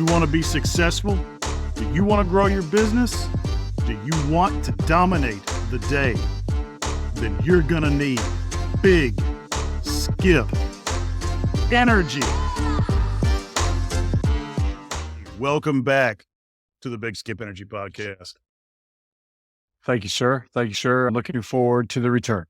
you want to be successful? Do you want to grow your business? Do you want to dominate the day? Then you're going to need Big Skip Energy. Welcome back to the Big Skip Energy podcast. Thank you, sir. Thank you, sir. I'm looking forward to the return.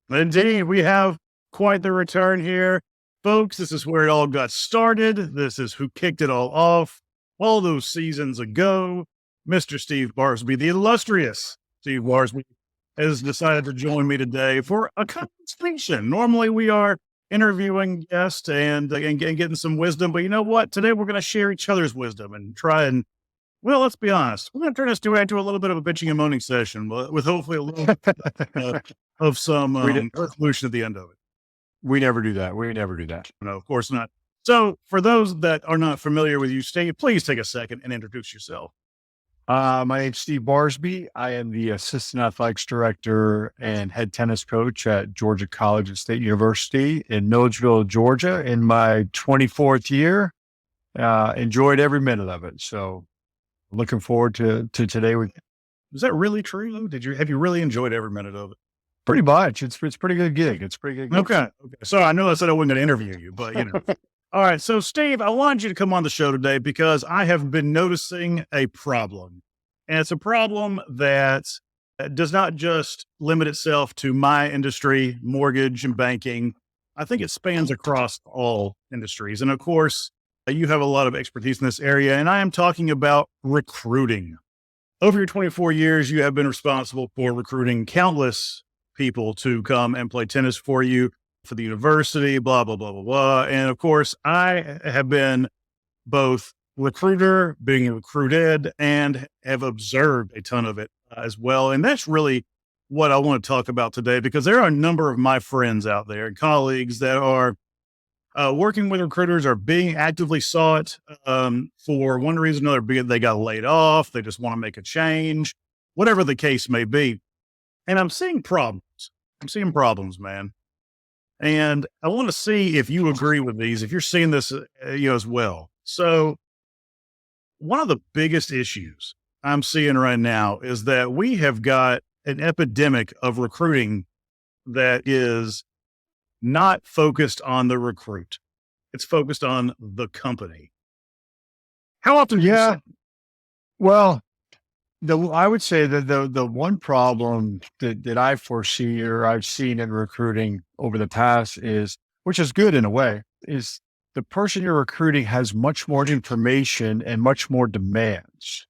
Indeed, we have quite the return here. Folks, this is where it all got started. This is who kicked it all off all those seasons ago. Mr. Steve Barsby, the illustrious Steve Barsby, has decided to join me today for a conversation. Normally, we are interviewing guests and getting some wisdom, but you know what? Today, we're going to share each other's wisdom and try and, well, let's be honest. We're going to turn this into a little bit of a bitching and moaning session with hopefully a little of some resolution at the end of it. We never do that. We never do that. No, of course not. So for those that are not familiar with you, Steve, please take a second and introduce yourself. My name's Steve Barsby. I am the Assistant Athletics Director and Head Tennis Coach at Georgia College and State University in Milledgeville, Georgia, in my 24th year. Enjoyed every minute of it. So looking forward to today with you. Is that really true? Have you really enjoyed every minute of it? Pretty much. It's a pretty good gig. It's a pretty good gig. Okay. So I know I said I wasn't going to interview you, but you know. All right. So Steve, I wanted you to come on the show today because I have been noticing a problem. And it's a problem that does not just limit itself to my industry, mortgage and banking. I think it spans across all industries. And of course, you have a lot of expertise in this area. And I am talking about recruiting. Over your 24 years, you have been responsible for recruiting countless people to come and play tennis for you, for the university, blah, blah, blah, blah, blah. And of course, I have been both recruiter, being recruited, and have observed a ton of it as well. And that's really what I want to talk about today, because there are a number of my friends out there, colleagues that are working with recruiters, are being actively sought for one reason or another, be it they got laid off, they just want to make a change, whatever the case may be. And I'm seeing problems. Man. And I want to see if you agree with these, if you're seeing this, as well. So one of the biggest issues I'm seeing right now is that we have got an epidemic of recruiting that is not focused on the recruit. It's focused on the company. How often? Yeah. Well, I would say that the one problem that I foresee or I've seen in recruiting over the past is, which is good in a way, is the person you're recruiting has much more information and much more demands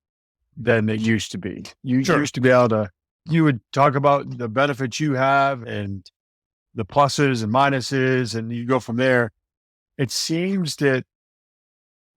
than it used to be. You used to be able to, you would talk about the benefits you have and the pluses and minuses, and you go from there. It seems that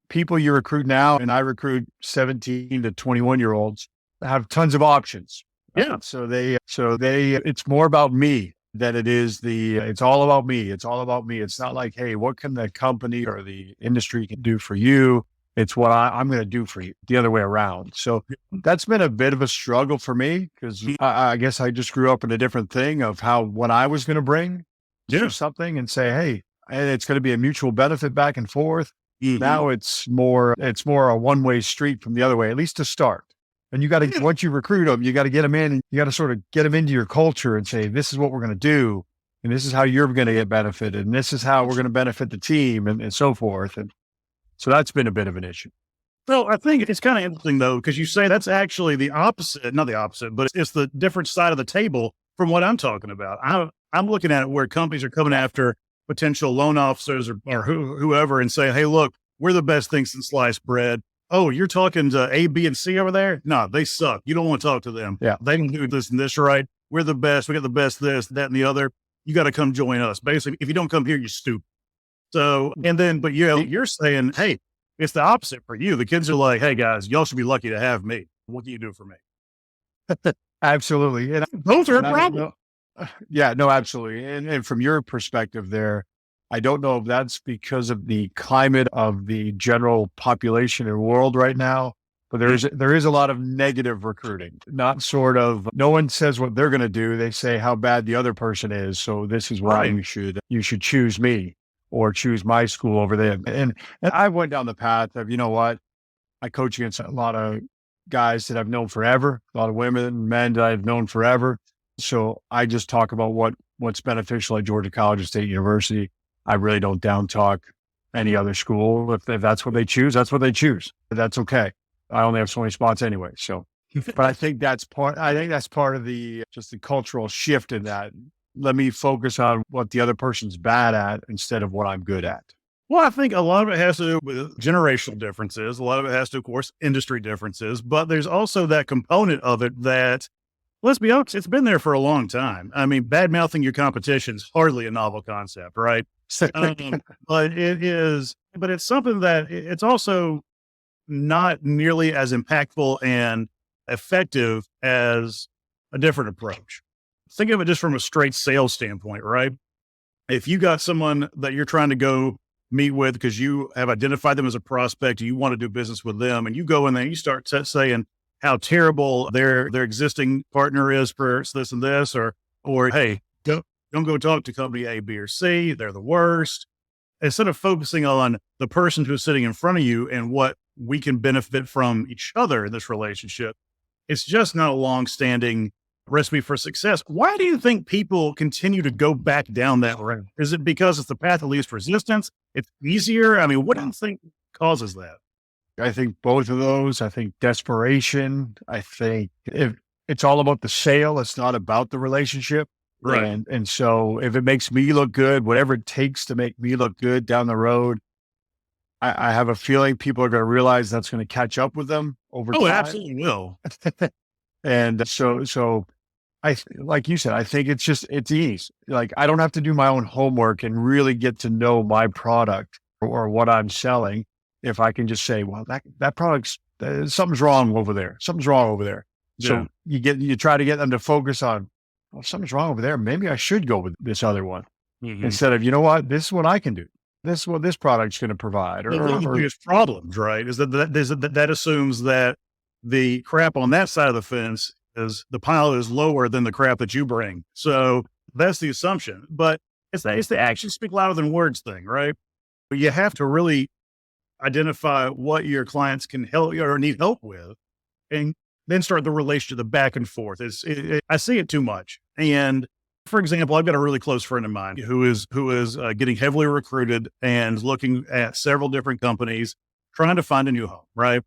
people you recruit now, and I recruit 17 to 21-year-olds, have tons of options. Yeah. So it's more about me than it is it's all about me. It's all about me. It's not like, hey, what can the company or the industry can do for you? It's what I'm going to do for you, the other way around. So that's been a bit of a struggle for me because I guess I just grew up in a different thing of what I was going to bring to something and say, hey, and it's going to be a mutual benefit back and forth. Mm-hmm. Now it's more a one-way street from the other way, at least to start. And you got to, once you recruit them, you got to get them in and you got to sort of get them into your culture and say, this is what we're going to do. And this is how you're going to get benefited. And this is how we're going to benefit the team and so forth. And so that's been a bit of an issue. So I think it's kind of interesting though, because you say that's actually the opposite, not the opposite, but it's the different side of the table from what I'm talking about. I'm looking at it where companies are coming after potential loan officers or whoever and say, hey, look, we're the best thing since sliced bread. Oh, you're talking to A, B, and C over there? No, they suck. You don't want to talk to them. Yeah. They don't do this and this right. We're the best. We got the best this, that, and the other. You got to come join us. Basically, if you don't come here, you're stupid. So, and then, but you're saying, hey, it's the opposite for you. The kids are like, hey, guys, y'all should be lucky to have me. What can you do for me? Absolutely. And those are a problem. Yeah, no, absolutely. And from your perspective there, I don't know if that's because of the climate of the general population in the world right now, but there is a lot of negative recruiting, not sort of, no one says what they're going to do. They say how bad the other person is. So this is why you should choose me or choose my school over there. And I went down the path of, you know what, I coach against a lot of guys that I've known forever, a lot of women, men that I've known forever. So I just talk about what's beneficial at Georgia College or State University. I really don't down talk any other school. If that's what they choose, that's what they choose. That's okay. I only have so many spots anyway. So, but I think that's part of the just the cultural shift in that. Let me focus on what the other person's bad at instead of what I'm good at. Well, I think a lot of it has to do with generational differences. A lot of it has to, of course, industry differences, but there's also that component of it that, let's be honest, it's been there for a long time. I mean, bad mouthing your competition is hardly a novel concept, right? But it's something that it's also not nearly as impactful and effective as a different approach. Think of it just from a straight sales standpoint, right? If you got someone that you're trying to go meet with because you have identified them as a prospect, and you want to do business with them, and you go in there and you start saying how terrible their existing partner is for this and this, or hey, don't go talk to company A, B, or C. They're the worst. Instead of focusing on the person who's sitting in front of you and what we can benefit from each other in this relationship, it's just not a long-standing recipe for success. Why do you think people continue to go back down that road? Is it because it's the path of least resistance? It's easier? I mean, what do you think causes that? I think both of those. I think desperation. I think if it's all about the sale, it's not about the relationship. Right. And so if it makes me look good, whatever it takes to make me look good down the road, I have a feeling people are going to realize that's going to catch up with them over time. Oh, it absolutely will. And so like you said, I think it's ease. Like I don't have to do my own homework and really get to know my product or what I'm selling. If I can just say, well, that product's, something's wrong over there. Something's wrong over there. So you try to get them to focus on, well, something's wrong over there. Maybe I should go with this other one instead of, you know what, this is what I can do. This is what this product's going to provide. The biggest problems, right? Is that assumes that the crap on that side of the fence is the pile is lower than the crap that you bring. So that's the assumption, but it's the actions speak louder than words thing, right? But you have to really identify what your clients can help you or need help with, and then start the relationship, the back and forth. I see it too much. And for example, I've got a really close friend of mine who is getting heavily recruited and looking at several different companies, trying to find a new home, right?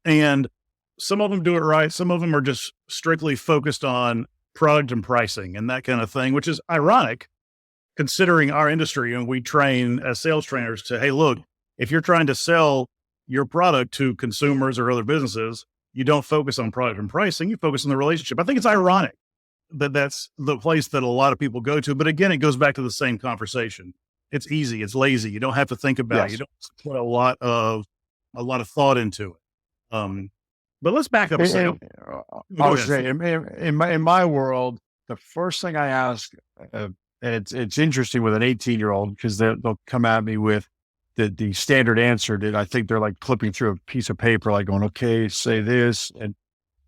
And some of them do it right. Some of them are just strictly focused on product and pricing and that kind of thing, which is ironic considering our industry. And we train as sales trainers to, hey, look, if you're trying to sell your product to consumers or other businesses, you don't focus on product and pricing, you focus on the relationship. I think it's ironic that that's the place that a lot of people go to. But again, it goes back to the same conversation. It's easy. It's lazy. You don't have to think about it. You don't put a lot of thought into it. But let's back up. I would say in my world, the first thing I ask, and it's interesting with an 18-year-old because they'll come at me with the standard answer that I think they're like flipping through a piece of paper, like going, okay, say this. And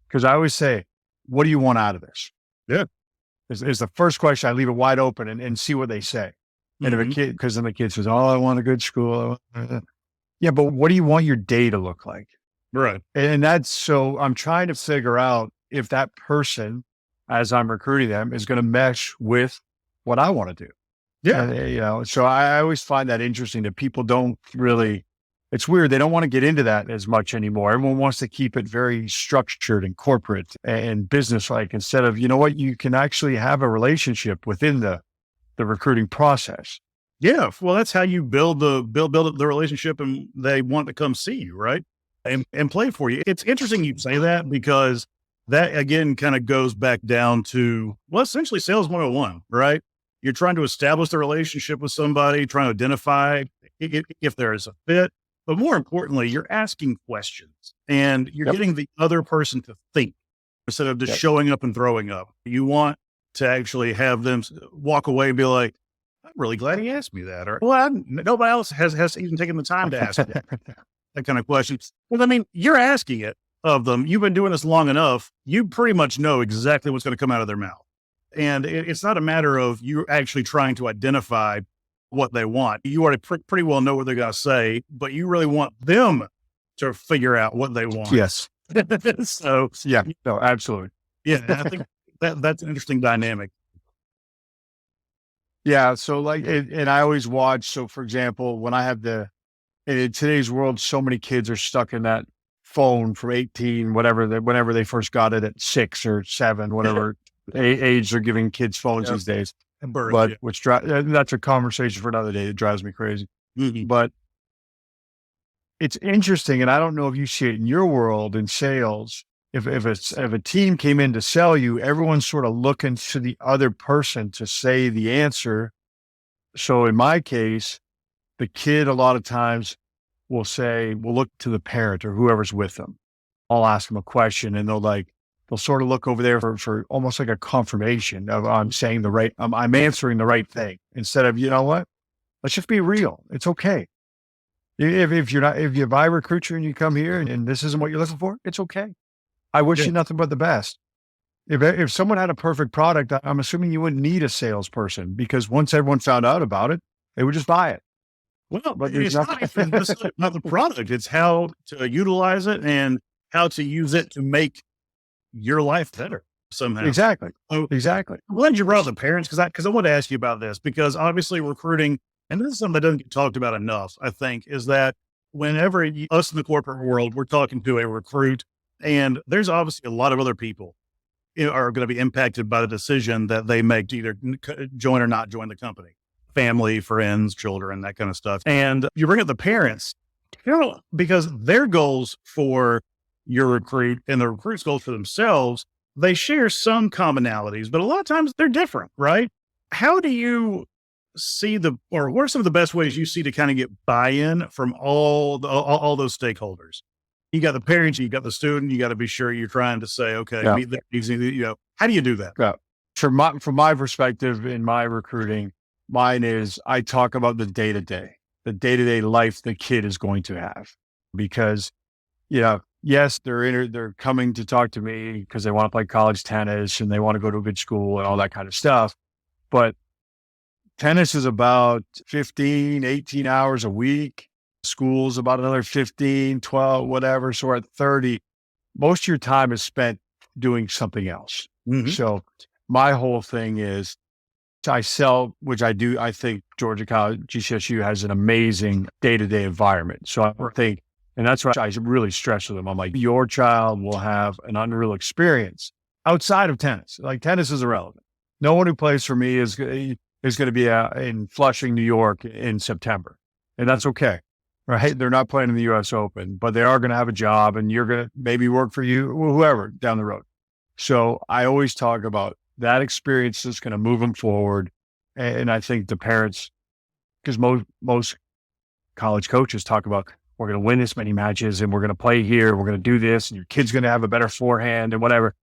because I always say, what do you want out of this? Yeah. Is the first question. I leave it wide open and see what they say. And if a kid, because then the kid says, oh, I want a good school. Yeah, but what do you want your day to look like? Right. And that's, so I'm trying to figure out if that person, as I'm recruiting them, is going to mesh with what I want to do. Yeah. So I always find that interesting that people don't really, it's weird. They don't want to get into that as much anymore. Everyone wants to keep it very structured and corporate and business-like instead of, you know what, you can actually have a relationship within the recruiting process. Yeah. Well, that's how you build the relationship, and they want to come see you, right? And play for you. It's interesting you say that because that again kind of goes back down to, well, essentially sales 101, right? You're trying to establish the relationship with somebody, trying to identify if there is a fit, but more importantly, you're asking questions and you're getting the other person to think instead of just showing up and throwing up. You want to actually have them walk away and be like, I'm really glad he asked me that. Or, well, nobody else has even taken the time to ask that kind of question. Well, I mean, you're asking it of them. You've been doing this long enough. You pretty much know exactly what's going to come out of their mouth. And it's not a matter of you actually trying to identify what they want. You already pretty well know what they're going to say, but you really want them to figure out what they want. Yes. So Yeah. No, absolutely. yeah, I think that's an interesting dynamic. Yeah. So like, and I always watch. So for example, when I have in today's world, so many kids are stuck in that phone from 18, whenever they first got it at 6 or 7, whatever age they're giving kids phones these days. And birth, But yeah. that's a conversation for another day. It drives me crazy. Mhm. But it's interesting, and I don't know if you see it in your world in sales. If a team came in to sell you, everyone's sort of looking to the other person to say the answer. So in my case, the kid a lot of times will look to the parent or whoever's with them. I'll ask them a question, and they'll sort of look over there for almost like a confirmation of I'm saying I'm answering the right thing, instead of, you know what, let's just be real. It's okay. If I recruit you and you come here and this isn't what you're looking for, it's okay. I wish Yeah. you nothing but the best. If someone had a perfect product, I'm assuming you wouldn't need a salesperson, because once everyone found out about it, they would just buy it. Well, But there's it's not even nothing. necessarily not the product, it's how to utilize it and how to use it to make your life better somehow. Exactly. So Exactly. I'm glad you brought up the parents, because I want to ask you about this, because obviously recruiting, and this is something that doesn't get talked about enough, I think, is that whenever us in the corporate world, we're talking to a recruit, and there's obviously a lot of other people are going to be impacted by the decision that they make to either join or not join the company, family, friends, children, that kind of stuff. And you bring up the parents, because their goals for your recruit and the recruit's goals for themselves, they share some commonalities, but a lot of times they're different, right? How do you see or what are some of the best ways you see to kind of get buy-in from all those stakeholders? You got the parents, you got the student, you got to be sure you're trying to say, okay, Yeah. meet their needs, how do you do that? Yeah. From my perspective in my recruiting, mine is I talk about the day-to-day life the kid is going to have, because, yes, they're coming to talk to me because they want to play college tennis and they want to go to a good school and all that kind of stuff. But tennis is about 15, 18 hours a week. School's about another 15, 12, whatever. So at 30, most of your time is spent doing something else. Mhm. So my whole thing is I sell, which I do. I think Georgia College, GCSU has an amazing day-to-day environment. So I think, and that's what I really stress with them. I'm like, your child will have an unreal experience outside of tennis. Like, tennis is irrelevant. No one who plays for me is going to be in Flushing, New York in September. And that's okay. Right. They're not playing in the US Open, but they are going to have a job, and you're going to maybe work for you, whoever down the road. So I always talk about that experience is going to move them forward. And I think the parents, because most college coaches talk about, we're going to win this many matches and we're going to play here, we're going to do this, and your kid's going to have a better forehand and whatever.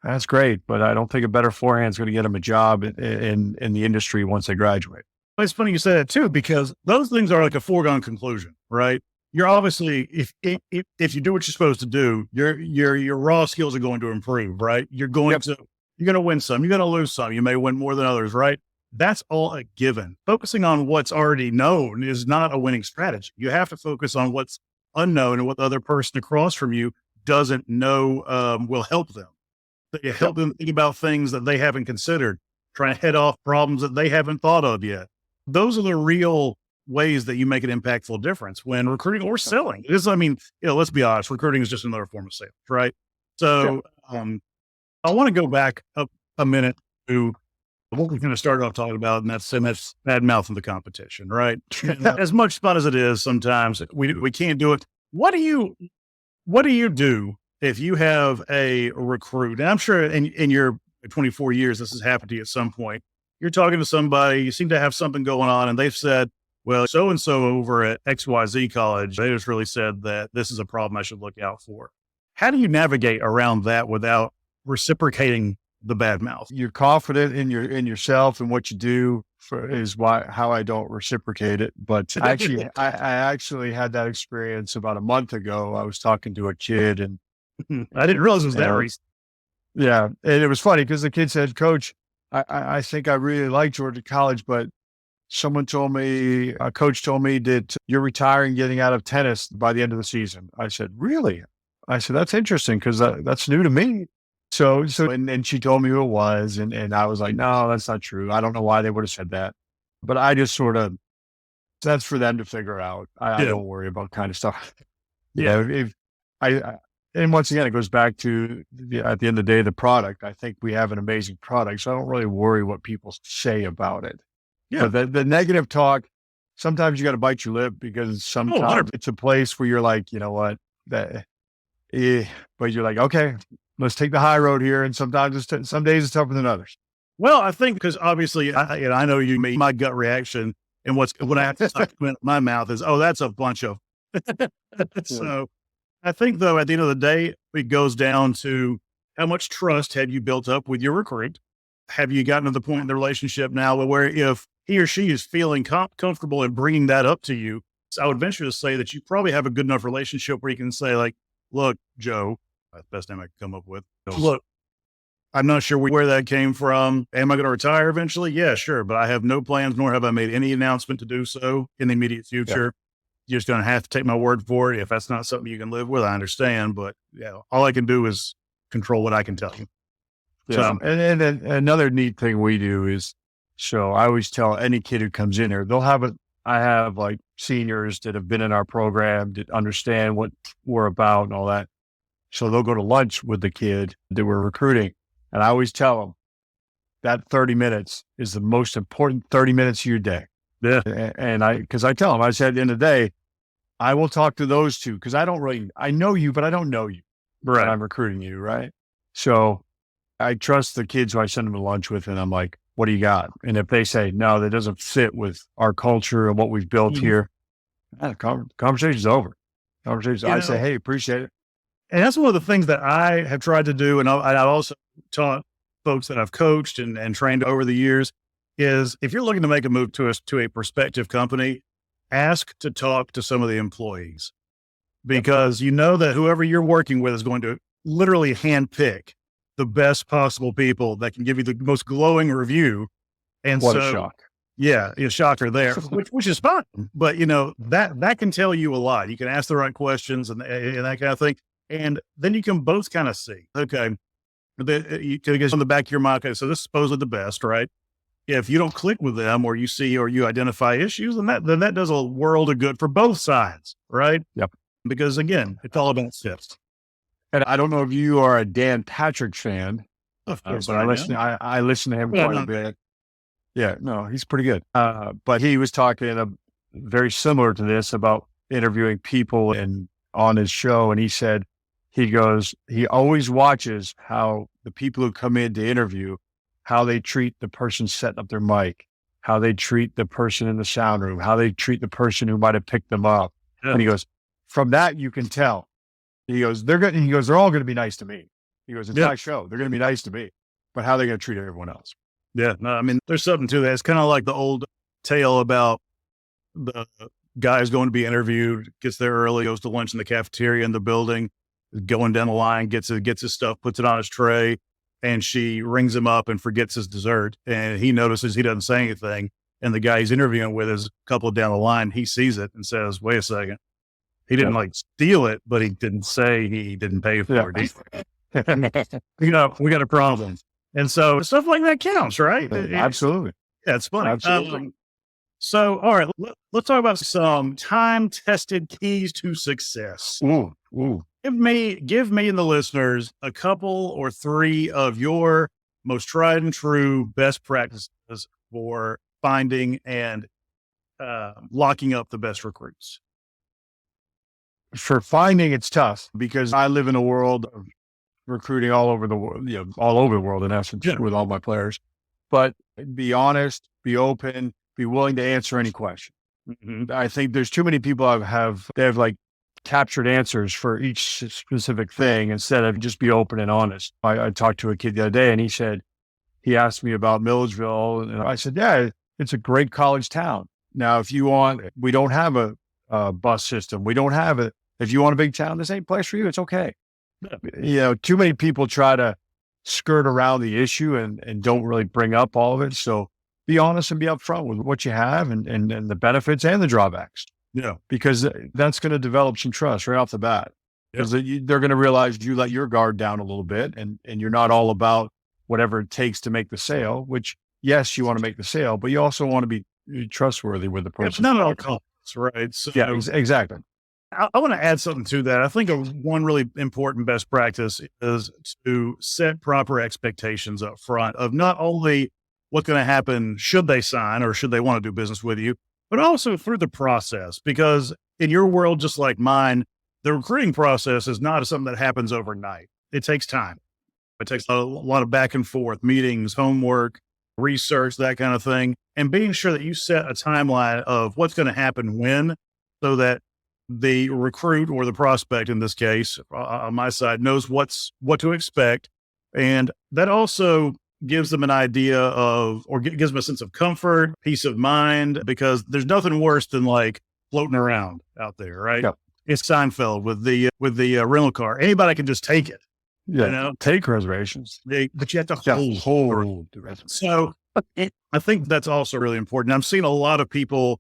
That's great, but I don't think a better forehand is going to get them a job in the industry once they graduate. It's funny you say that too, because those things are like a foregone conclusion, right? You're obviously, if you do what you're supposed to do, your raw skills are going to improve, right? You're going to win some, you're going to lose some, you may win more than others, right? That's all a given. Focusing on what's already known is not a winning strategy. You have to focus on what's unknown and what the other person across from you doesn't know will help them. You help them think about things that they haven't considered, trying to head off problems that they haven't thought of yet. Those are the real ways that you make an impactful difference when recruiting or selling. Let's be honest, recruiting is just another form of sales, right? So I want to go back up a minute to what we're going to start off talking about, and that's bad mouth in the competition, right? As much fun as it is, sometimes we can't do it. What do you do if you have a recruit? And I'm sure in your 24 years, this has happened to you at some point. You're talking to somebody, you seem to have something going on, and they've said, well, so-and-so over at XYZ college, they just really said that this is a problem I should look out for. How do you navigate around that without reciprocating the bad mouth? You're confident in yourself and what you do how I don't reciprocate it. But actually, I actually had that experience about a month ago. I was talking to a kid, and I didn't realize it was that recent. Yeah. And it was funny because the kid said, Coach, I think I really like Georgia College, but Someone told me, a coach told me that you're retiring, getting out of tennis by the end of the season. I said, really? I said, that's interesting because that's new to me. And she told me who it was. And I was like, no, that's not true. I don't know why they would have said that. But I just sort of, that's for them to figure out. I Yeah. don't worry about kind of stuff. Yeah. If and once again, it goes back to at the end of the day, the product. I think we have an amazing product. So I don't really worry what people say about it. Yeah. But the negative talk, sometimes you got to bite your lip because sometimes 100%. it's a place where you're like, you know what, but you're like, okay, let's take the high road here. And sometimes some days it's tougher than others. Well, I think because obviously, I know you, my gut reaction and when I have to come in my mouth is, oh, that's a bunch of. So I think though, at the end of the day, it goes down to how much trust have you built up with your recruit? Have you gotten to the point in the relationship now where if he or she is feeling comfortable in bringing that up to you, so I would venture to say that you probably have a good enough relationship where you can say like, look, Joe, that's the best name I can come up with. Look, I'm not sure where that came from. Am I going to retire eventually? Yeah, sure. But I have no plans, nor have I made any announcement to do so in the immediate future. You're just going to have to take my word for it. If that's not something you can live with, I understand. But yeah, all I can do is control what I can tell you. Yeah. So, And then another neat thing we do is, so I always tell any kid who comes in here, I have like seniors that have been in our program that understand what we're about and all that. So they'll go to lunch with the kid that we're recruiting. And I always tell them that 30 minutes is the most important 30 minutes of your day. yeah. Because I tell them, I said, at the end of the day, I will talk to those two because I know you, but I don't know you. Right. And I'm recruiting you, right? So I trust the kids who I send them to lunch with, and I'm like, what do you got? And if they say, no, that doesn't fit with our culture and what we've built here, conversation's over. I say, hey, appreciate it. And that's one of the things that I have tried to do. And I've also taught folks that I've coached and trained over the years is if you're looking to make a move to a prospective company, ask to talk to some of the employees because you know that whoever you're working with is going to literally handpick the best possible people that can give you the most glowing review. And what a shock. Yeah, a shocker there, which is fine. But that can tell you a lot. You can ask the right questions and that kind of thing. And then you can both kind of see, okay, you can get on the back of your mind. Okay, so this is supposedly the best, right? If you don't click with them or you see or you identify issues, then that does a world of good for both sides, right? Yep. Because again, it's all about tips. And I don't know if you are a Dan Patrick fan, Of course, but I listen to him quite a bit. Yeah, no, he's pretty good. But he was talking very similar to this about interviewing people and on his show. And he said, he always watches how the people who come in to interview, how they treat the person setting up their mic, how they treat the person in the sound room, how they treat the person who might have picked them up. Yeah. And he goes, from that, you can tell. He goes, they're all going to be nice to me. He goes, it's my show. They're going to be nice to me, but how are they going to treat everyone else? Yeah. No, I mean, there's something to that. It's kind of like the old tale about the guy's going to be interviewed, gets there early, goes to lunch in the cafeteria in the building, going down the line, gets his stuff, puts it on his tray, and she rings him up and forgets his dessert. And he notices he doesn't say anything. And the guy he's interviewing with is a couple down the line. He sees it and says, wait a second. He didn't steal it, but he didn't say he didn't pay for it. We got a problem. And so stuff like that counts, right? Absolutely. Yeah, it's funny. Absolutely. So, all right, let's talk about some time-tested keys to success. Ooh. Give me and the listeners a couple or three of your most tried and true best practices for finding and locking up the best recruits. For finding, it's tough because I live in a world of recruiting all over the world, all over the world in essence with all my players. But be honest, be open, be willing to answer any question. Mm-hmm. I think there's too many people they have like captured answers for each specific thing instead of just be open and honest. I talked to a kid the other day and he asked me about Milledgeville and I said, yeah, it's a great college town. Now, if you want, we don't have a bus system. We don't have it. If you want a big town, this ain't place for you. It's okay. Too many people try to skirt around the issue and don't really bring up all of it. So be honest and be upfront with what you have and the benefits and the drawbacks. Yeah. Because that's going to develop some trust right off the bat. Because they're going to realize you let your guard down a little bit and you're not all about whatever it takes to make the sale, which yes, you want to make the sale, but you also want to be trustworthy with the person. Not at all costs, right? So yeah, exactly. I want to add something to that. I think one really important best practice is to set proper expectations up front of not only what's going to happen should they sign or should they want to do business with you, but also through the process. Because in your world, just like mine, the recruiting process is not something that happens overnight. It takes time. It takes a lot of back and forth, meetings, homework, research, that kind of thing. And being sure that you set a timeline of what's going to happen when, so that the recruit or the prospect in this case, on my side, knows what to expect. And that also gives them an idea of, or gives them a sense of comfort, peace of mind, because there's nothing worse than like floating around out there, right? Yep. It's Seinfeld with the rental car. Anybody can just take it. Yeah, you know? take reservations. But you have to hold the reservations. So I think that's also really important. I'm seeing a lot of people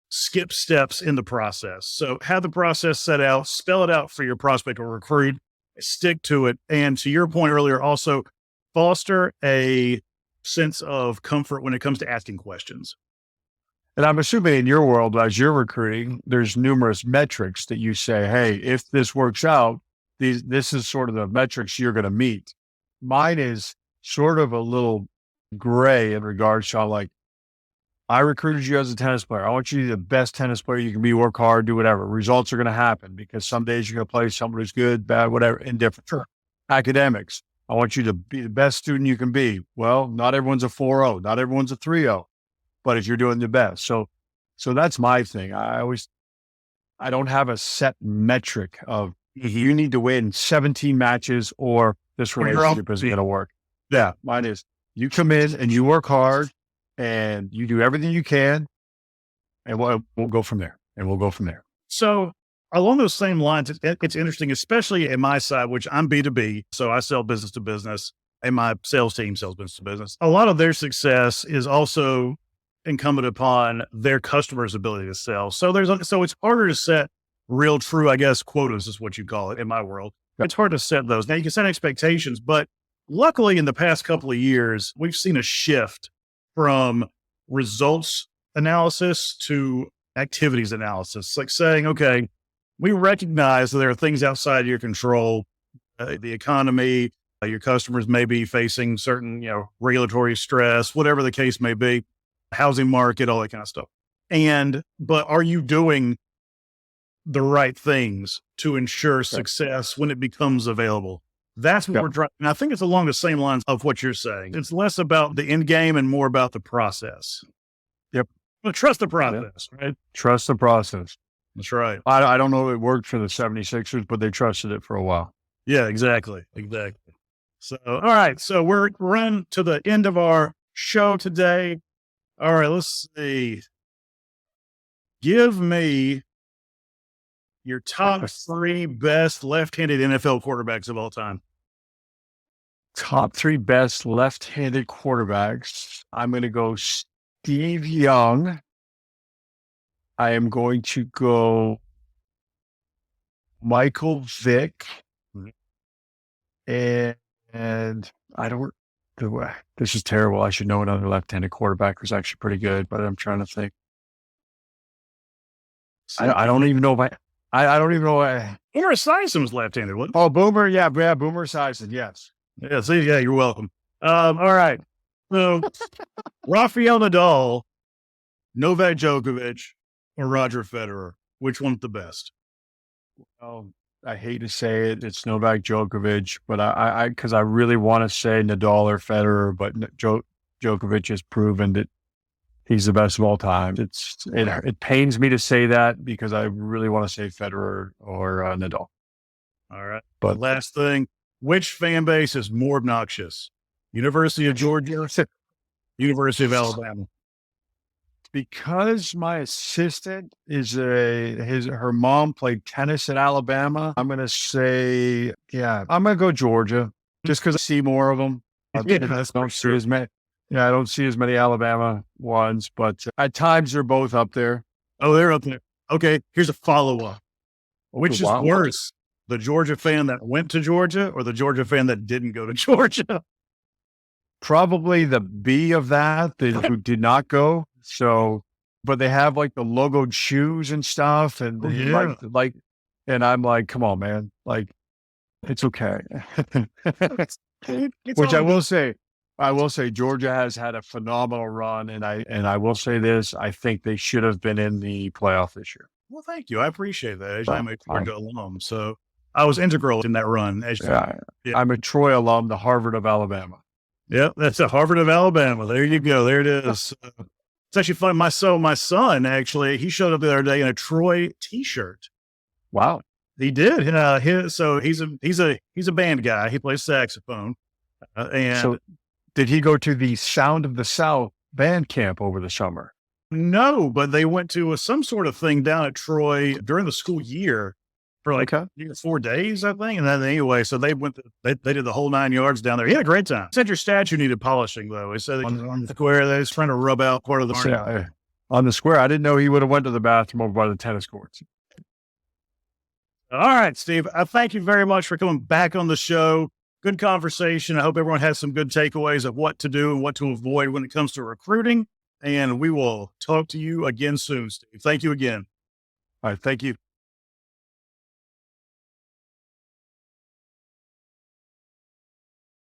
skip steps in the process. So have the process set out, spell it out for your prospect or recruit, stick to it. And to your point earlier, also foster a sense of comfort when it comes to asking questions. And I'm assuming in your world, as you're recruiting, there's numerous metrics that you say, hey, if this works out, this is sort of the metrics you're going to meet. Mine is sort of a little gray in regards to like, I recruited you as a tennis player. I want you to be the best tennis player you can be, work hard, do whatever. Results are going to happen because some days you're going to play someone who's good, bad, whatever, indifferent. Sure. Academics. I want you to be the best student you can be. Well, not everyone's a 4.0, not everyone's a 3.0, but if you're doing the best. So that's my thing. I don't have a set metric of you need to win 17 matches or this relationship isn't going to work. Yeah, mine is you come in and you work hard and you do everything you can and we'll go from there. So along those same lines, it's interesting, especially in my side, which I'm B2B. So I sell business to business and my sales team sells business to business. A lot of their success is also incumbent upon their customers' ability to sell. So it's harder to set real true, I guess, quotas is what you call it in my world. Yep. It's hard to set those. Now you can set expectations, but luckily in the past couple of years, we've seen a shift from results analysis to activities analysis. Like saying, okay, we recognize that there are things outside of your control, the economy, your customers may be facing certain, regulatory stress, whatever the case may be, housing market, all that kind of stuff. But are you doing the right things to ensure success when it becomes available? That's what we're trying. And I think it's along the same lines of what you're saying. It's less about the end game and more about the process. Yep. But trust the process, right? Trust the process. That's right. I don't know if it worked for the 76ers, but they trusted it for a while. Yeah, exactly. So, all right. So we're running to the end of our show today. All right, let's see. Give me your top 3 best left-handed NFL quarterbacks of all time. Top 3 best left-handed quarterbacks. I'm going to go Steve Young. I am going to go Michael Vick. And I don't, this is terrible. I should know another left-handed quarterback who's actually pretty good, but I'm trying to think. I don't even know if I don't even know why. Boomer Esiason was left-handed, wasn't he? Oh, Boomer. Yeah. Boomer Esiason. Yes. Yeah. See, yeah, you're welcome. All right. So Rafael Nadal, Novak Djokovic, or Roger Federer, which one's the best? Oh, I hate to say it. It's Novak Djokovic, but because I really want to say Nadal or Federer, but Djokovic has proven that he's the best of all time. It pains me to say that because I really want to say Federer or Nadal. All right. But last thing, which fan base is more obnoxious? University of Georgia, University of Alabama? Because my assistant is her mom played tennis at Alabama. I'm going to say, I'm going to go Georgia just because I see more of them. Yeah, that's true. Yeah, I don't see as many Alabama ones, but at times they're both up there. Oh, they're up there. Okay, here's a follow-up. Okay, Which is wow. worse, the Georgia fan that went to Georgia or the Georgia fan that didn't go to Georgia? Probably the B of that, who did not go. So, but they have like the logoed shoes and stuff, and Oh, they yeah. and I'm like, come on, man, like it's okay. It's Which all good. I will say, Georgia has had a phenomenal run, and I will say this: I think they should have been in the playoff this year. Well, thank you. I appreciate that. So, I'm a Georgia alum, so I was integral in that run. yeah, Yeah. I'm a Troy alum, the Harvard of Alabama. Yeah, that's a Harvard of Alabama. There you go. There it is. It's actually fun. My son actually, he showed up the other day in a Troy T-shirt. Wow. He did. So he's a band guy. He plays saxophone, and So, did he go to the Sound of the South band camp over the summer? no, but they went to some sort of thing down at Troy during the school year for like Okay. 4 days, I think. And then anyway, so they went. They did the whole 9 yards down there. He had a great time. Said your statue needed polishing though. He said on the square they was trying to rub out part of the. Yeah, on the square. I didn't know he would have went to the bathroom over by the tennis courts. All right, Steve. I thank you very much for coming back on the show. Good conversation. I hope everyone has some good takeaways of what to do and what to avoid when it comes to recruiting. And we will talk to you again soon, Steve. Thank you again. All right. Thank you.